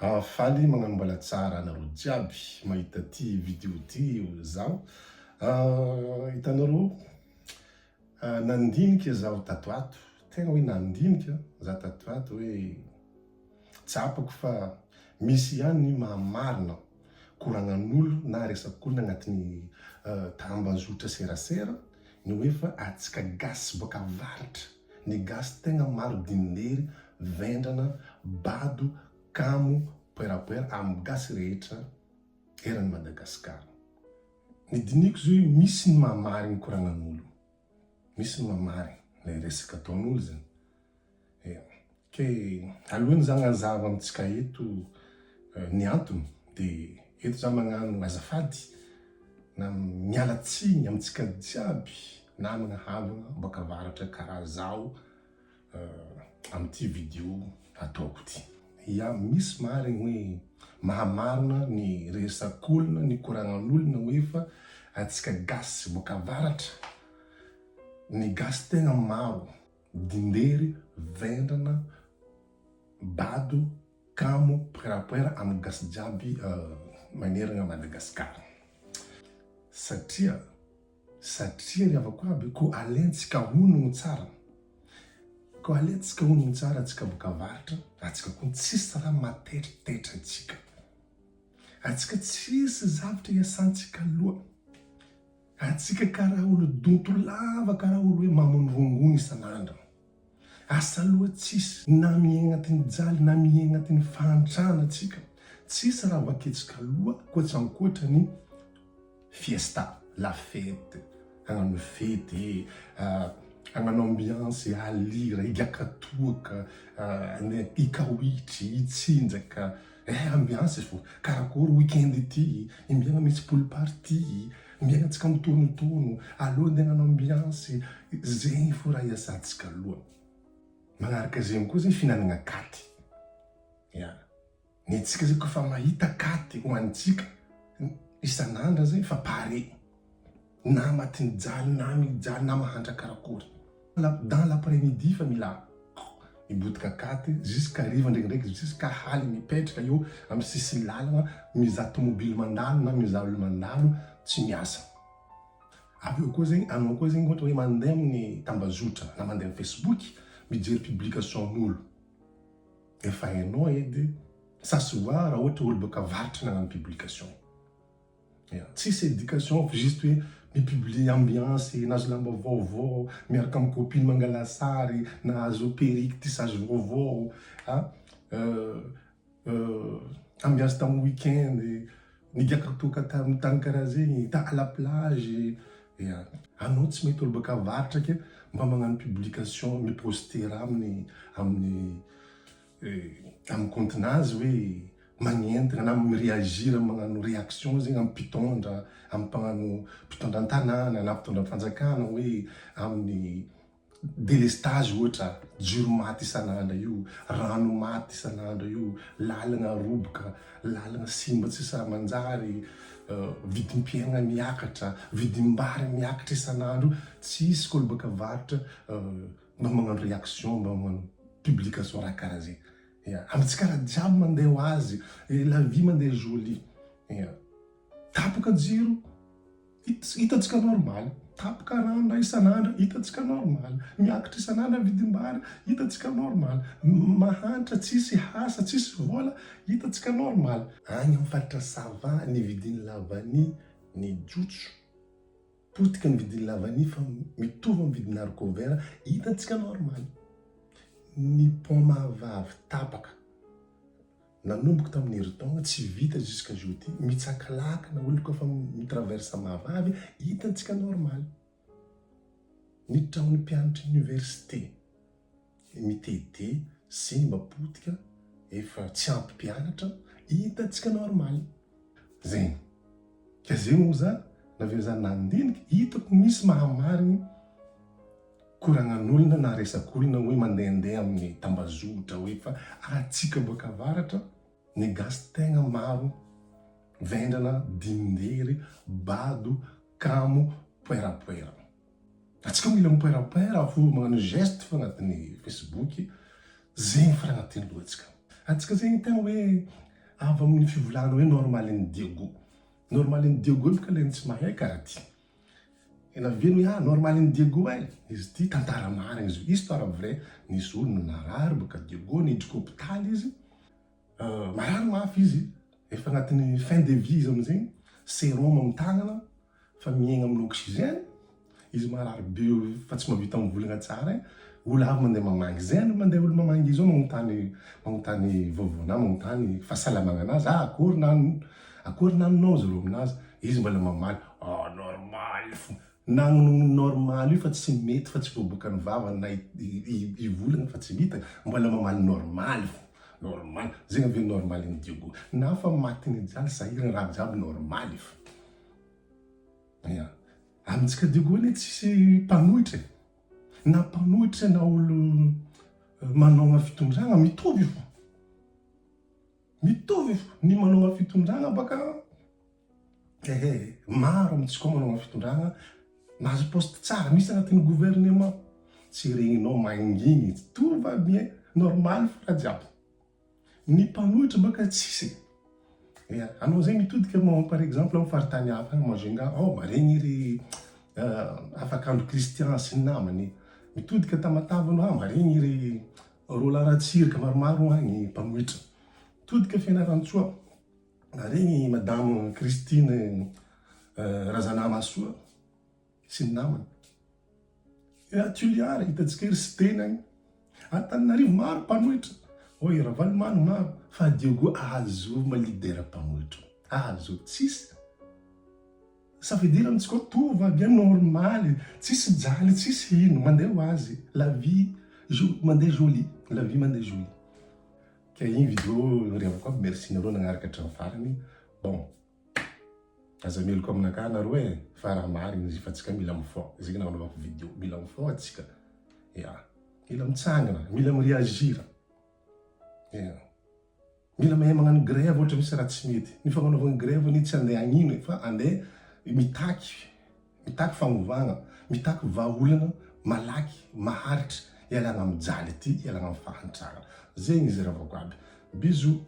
Faly magnano mbola tsara anareo jiaby mahita ty vidéo ty zaho. Hitanareo, nandinika zaho tato ato, tegna hoe nandinika za tato ato hoe tsapako fa misy ihany ny mahamarina koragnan'olo na resak'olona agnatin'ny tambazotra serasera ny hoe fa atsika gasy boaka avaratra, ny gasy tegna maro dininery, vendrana, bado, kamo, poerapoera amin'ny gasy rehetra eran'ny Madagasikara. Ny diniko zao hoe misy ny mahamariny koragnan'olo, misy ny mahamariny le resaka ataon'olo zany. Ke alohan'ny za gnazava amitsika eto ny antony dia eto za magnano azafady na miala tsiny amitsika jiaby namagna havagna boaka avaratra karaha zao amity vidéo ataoko ty. Ya misy marigny hoe mahamarina ny resak'olona, ny koragnan'olona hoe fa atsika gasy boaka avaratra, ny gasy tegna maro, dindery, vendrana, bado, kamo, poerapoera amin'ny gasy jiaby maneragna Madagasikara. Satria riavako aby ko alentsika honogno tsara. Ko alentsika honogno tsara atsika boaka avaratra, atsika koa tsisy raha matetitetra atsika. Atsika tsisy zavatra iasantsika loha. Atsika karaha olo donto lava, karaha olo hoe mamonivongony isan'andro. Asa loha tsisy, na miaigna agnatin'ny jaly, na miaigna agnatin'ny fahantrana atsika. Tsisy raha vaketsika loha, koa ankoatrany fiesta, la fête, hagnano fety, hagnano ambiance, alira, igakatoaka, ikawitry, itsinjaka, ambiance fo. Karakory weekend ity, imbiagna misy pool party, imbiagna tsika mitonotono, alô andeha hagnano ambiance, zegny fo raha iasantsika loha. Magnaraka zegny koa zegny finanagna katy. Ny antsika zegny kofa mahita katy ho antsika isan'andra zegny fa pare. Na matin'ny jaly, na mijaly, na mahantra karakory. Dans l'après-midi fa mila mibotika katy jusqu'à riva ndraikindraiky jusqu'à haly mipetraka eo amin'ny sisin'ny lalagna mizaha tomobily mandalo na mizaha olo mandalo tsy miasa. Avy eo koa zegny anao koa zegny ohatra hoe mandeha amin'ny tambazotra na mandeha amin'ny Facebook mijery publication-n'olo. Efa hainao edy sasoa raha ohatra olo boaka avaratra nagnano publication. Tsisy éducation fa juste hoe mipublie ambiance, nahazo lamba vaovao, miaraka amin'ny copine mangala sary, nahazo perrique tissage vaovao, ambiance tamin'ny weekend, nigakatoaka tamin'ny tany karaha zegny, ta à la plage. Anao tsy mety olo boaka avaratra ke mba magnano publication, miposter raha amin'ny contenazy hoe magnentana na mireagir magnano réaction zegny amin'ny mpitondra, amin'ny mpagnano mpitondra an-tanàna na mpitondra fanjakana hoe amin'ny délestage ohatra, jiro maty isan'andro io, rano maty isan'andro io, lalagna roboka, lalagna simba tsisy raha manjary, vidim-piaigna miakatra, vidim-bary miakatra isan'andro. Tsisy koa olo boaka avaratra mba magnano réaction, mba magnano publication raha karaha zegny. Amitsika raha jiaby mandeha ho azy, la vie mandeha jolie. Tapaka jiro, hitatsika normal. Tapaka rano isan'andro, hitatsika normal. Miakatra isan'andro vidim-bary, hitatsika normal. Mahantra tsisy hasa, tsisy vola, hitatsika normal. Agny amin'ny faritra sava ny vidin'ny lavany ny jotso. Potika ny vidin'ny lavany fa mitovy amin'ny vidin'ny haricot vert, hitatsika normal. Ny pont mahavavy tapaka nanomboka tamin'ny herintaogna tsy vita jusqu'à jeudi, mitsakalaka na olo kofa mitraversa mahavavy, hitatsika normal. Ny tragnon'ny mpianatra université mitete simba potika efa tsy ampy mpianatra, hitatsika normal. Zegny ka zegny moa za naveo za nandinika hitako misy mahamariny koragnan'olona na resak'olona hoe mandehandeha amin'ny tambazotra hoe fa atsika boaka avaratra, ny gasy tegna maro, vendrana, dindery, bado, kamo, poerapoera. Atsika mila mipoerapoera fo magnano geste fa agnatin'ny Facebook, zegny fa raha agnatin'ny lohantsika. Atsika zegny tegna hoe avy amin'ny fivolana hoe normalin'ny Diego. Normalin'ny Diego bôka leny tsy mahay karaha ty. Naveny hoe normalin'ny Diego izy ty tantara marina izy io, histoire vrai. Nisy olona narary bôka Diego niditra hôpitaly izy. Marary mafy izy, efa agnatin'ny fin de vie izy amizay, sérum amin'ny tagnana, fa miaigna amin'ny oxygène. Izy marary be fa tsy mahavita mivolagna tsara. Olo avy mandeha mamangy zany, mandeha olo mamangy izy ao magnontany vovona, magnontany fahasalamagna anazy. Akory nanonao zareo aminazy? Izy mbola mamaly, normal fo. Nanogno normal io fa tsy mety, fa tsy voaboaka ny vavany na ivolagna fa tsy vita, mbola mamaly normal fo. Normal, zegny avy normalin'ny Diego. Na fa matiny jialy sahirana raha jiaby normal fo. Amintsika Diego anie tsisy mpanohitra. Na mpanohitra na olo manao fitondragna mitovy fo. Mitovy fo. Ny manao fitondragna baka maro amintsika manao fitondragna nahazo poste tsara, misy agnatin'ny gouvernement. Tsy regninao mangigny, tout va bien, normal fo raha jiaby. Ny mpanohitra baka tsisy. Anao zay mitodika par exemple amin'ny faritany hafa Majunga, regny ry afaka andro Christian sy ny namany. Mitodika Tamatave anao, regny ry Roland Ratsirika maromaro agny mpanohitra. Mitodika Fianarantsoa, regny madame Christine Razanamasoa sy ny namany. Tuliara hitantsika ery sy tena agny. Antananarivo maro mpanohitra. Ravalomano maro. Fa Diego azo malidera mpanohitra. Azo tsisy. Ça veut dire amintsika tout va bien normal. Tsisy jaly, tsisy ino. Mandeha ho azy. La vie mandeha jolie. La vie mandeha jolie. Ka igny vidéo revako aby. Merci nareo nagnaraka hatramin'ny farany. Bon. Aza meloko aminakà nareo fa raha marina izy fa tsika mila mifao. Zegny nagnanaovako vidéo. Mila mifao atsika. Mila mitsangana. Mila mireagira. Mila mahay magnano grève ohatra misy raha tsy mety. Ny fagnanaovana grève ny tsy andeha agnino fa andeha mitaky fagnovagna, mitaky vahaolana malaky, maharitra, ialagna amin'ny jaly ty, ialagna amin'ny fahantragna. Zegny izy ravako aby. Bisous.